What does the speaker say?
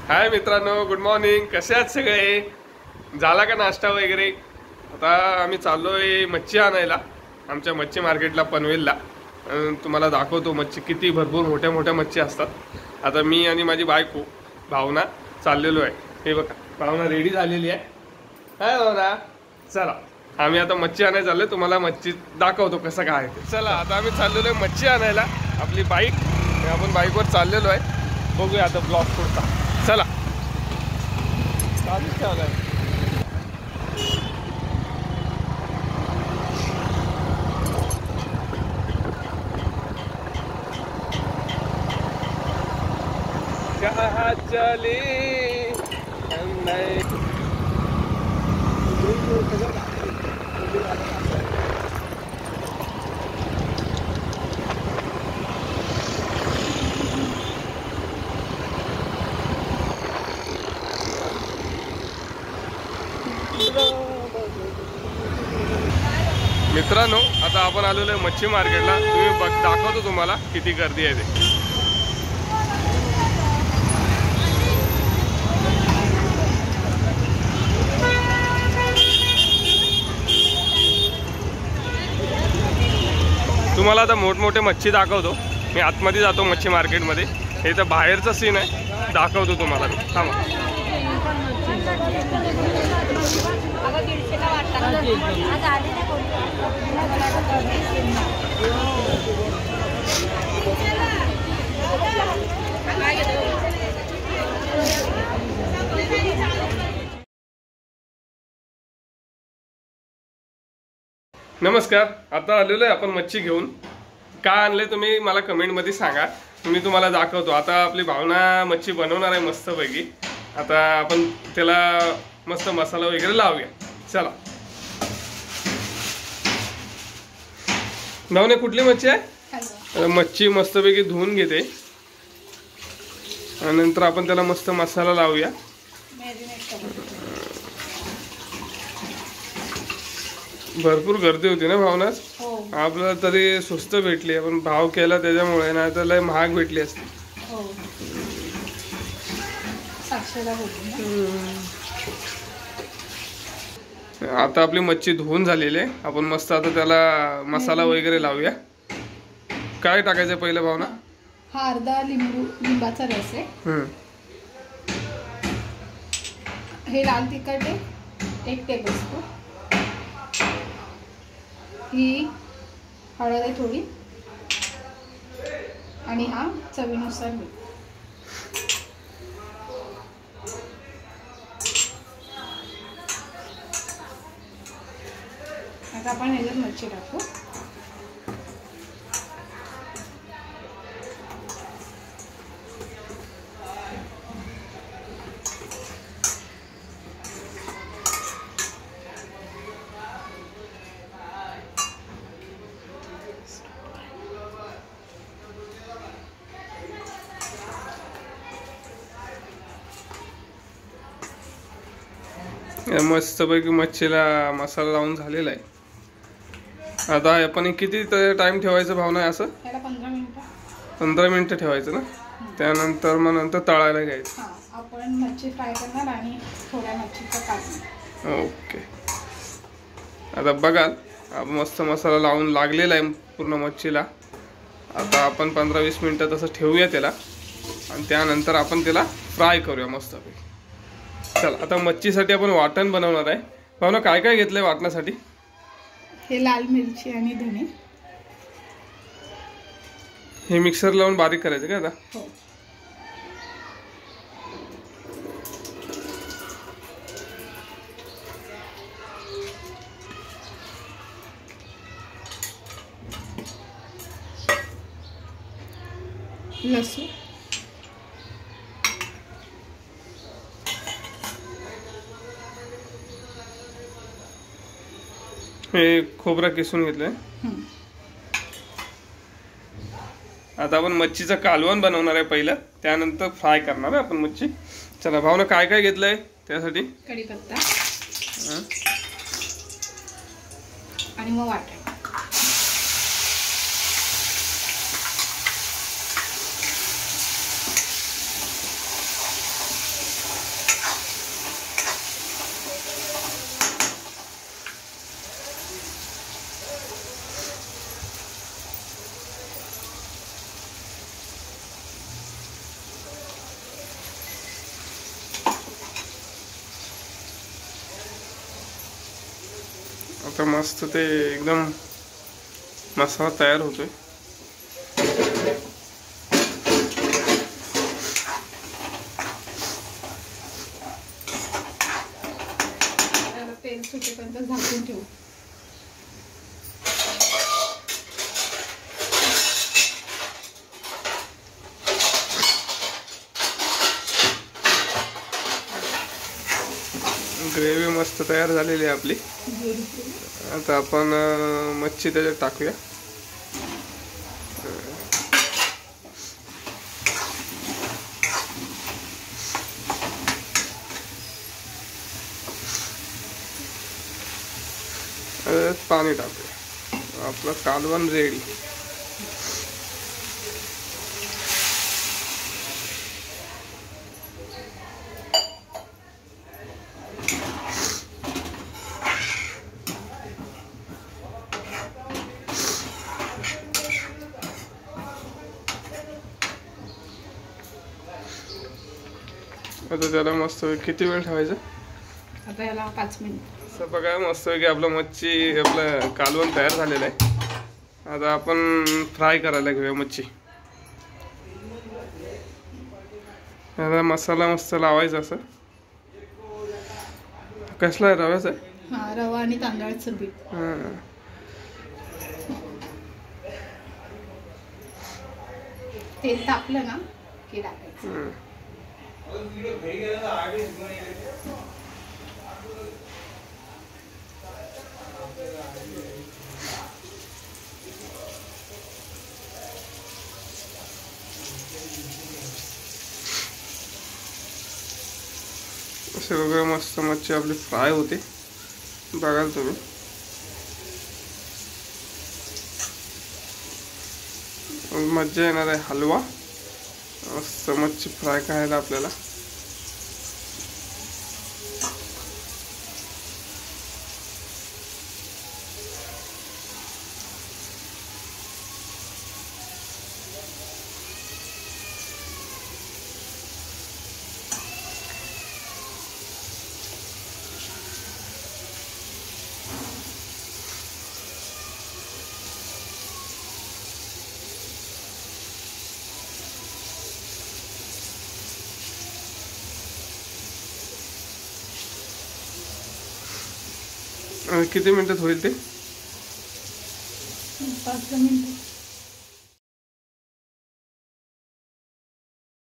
हाय मित्रांनो, good morning. कसे आहात सगळे? झाला का नाश्ता वगैरे? आता आम्ही चाललोय मच्छी आणायला आमच्या मच्छी मार्केटला पनवेलला. तुम्हाला दाखवतो मच्छी किती भरपूर मोठ्या मोठ्या मच्छी असतात. आता मी आणि माझी बायको भावना चाललेलो आहे. हे बघा, भावना रेडी झालेली आहे. हाय भावना, चला आम्ही आता मच्छी आणायला चाललोय. तुम्हाला मच्छी दाखवतो कसं काय आहे ते. चला आता आम्ही चाललेलो आहे मच्छी आणायला. आपली बाईक, आपण बाईकवर चाललेलो आहे. बघूया आता ब्लॉग पुढचा. चला कहाँ चली मित्रांनो, आता आपण आलेलो आहे मच्छी मार्केटला. तुम्ही दाखवतो तुम्हाला किती गर्दी आहे ते. तुम्हाला आता मोठमोठे मच्छी दाखवतो. मी आतमध्ये जातो मच्छी मार्केटमध्ये. हे तर बाहेरचं सीन आहे, दाखवतो तुम्हाला. थांबा. नमस्कार. आता आलेलो आहे आपण मच्छी घेऊन. काय आणले तुम्ही मला कमेंटमध्ये सांगा. मी तुम्हाला दाखवतो. आता आपली भावना मच्छी बनवणार आहे मस्तपैकी. आता आपण त्याला मस्त मसाला वगैरे लावूया. चला. भावने कुठली मच्छी आहे? मच्छी मस्तपैकी धुवून घेते आणि नंतर आपण त्याला मस्त मसाला लावूया. भरपूर गर्दी होती ना भावनाच. आपल्याला तरी स्वस्त भेटली, आपण भाव केला त्याच्यामुळे, नाही तर लय महाग भेटली असती. आता आपली मच्छी धुवून झालेली आहे. आपण मस्त आता त्याला मसाला वगैरे लावूया. काय टाकायचं पहिलं भावना? हा अर्धा लिंबाचा रस आहे. हे लाल तिखट आहे 1 टेबलस्पून. ही हळद आहे थोडी, आणि हा चवीनुसार मीठ. आता आपण ह्याच्यात मच्छी टाकू. मस्तपैकी मच्छीला मसाला लावून झालेला आहे. आता आपण किती टाइम ठेवायचं भावना आहे? असं 15 मिनिटं ठेवायचं ना. त्यानंतर मग नंतर तळायला घ्यायचं. आपण मच्छी फ्राय करणार आणि थोड्या मच्छीचं काढणार. ओके. आता बघा, मस्त मसाला लावून लागलेला आहे पूर्ण मच्छीला. आता आपण 15-20 मिनिटं तसं ठेवूया त्याला आणि त्यानंतर आपण त्याला फ्राय करूया मस्तपैकी. चल, आता मच्छीसाठी आपण वाटण बनवणार आहे. भावना काय काय घेतलंय वाटणासाठी? हे लाल मिरची आणि धणे. हे मिक्सर लावून बारीक करायचं का आता? हो. लसूण, हे खोबरा किसून घेतलंय. आता आपण मच्छीचं कालवण बनवणार आहे पहिलं, त्यानंतर फ्राय करणार आहे आपण मच्छी. चला भावना, काय काय घेतलंय त्यासाठी? कढीपत्ता आणि मग वाटाणे. आता मस्त ते एकदम मसाला तयार होतोय. त्याला तेल सुटेपर्यंत झाकून ठेवू. ग्रेव्ही मस्त तयार झालेली आहे आपली. आता आपण मच्छी त्याच्यात टाकूया. पाणी टाकूया. आपलं कालवण रेडी. आता त्याला मस्त किती वेळ ठेवायचं? आता याला 5 मिनिट. असं बघा मस्त की आपलं मच्छी आपलं कालवण तयार झालेलं आहे. आता आपण फ्राय करायला घेऊया मच्छी. आता मसाला मस्त लावायचा. असं कसला आहे? रव्याचा आहे? हा, रवा आणि तांदळाचं पीठ. हां. तेल तापलं ना की टाकायचं. असे वगैरे मस्त मच्छी आपली फ्राय होते. बघाल तुम्ही. मज्जा येणार आहे. हलवा मस्त मच्छी फ्राय खायला आपल्याला. किती मिनिटात होईल ते? 5 मिनिटं.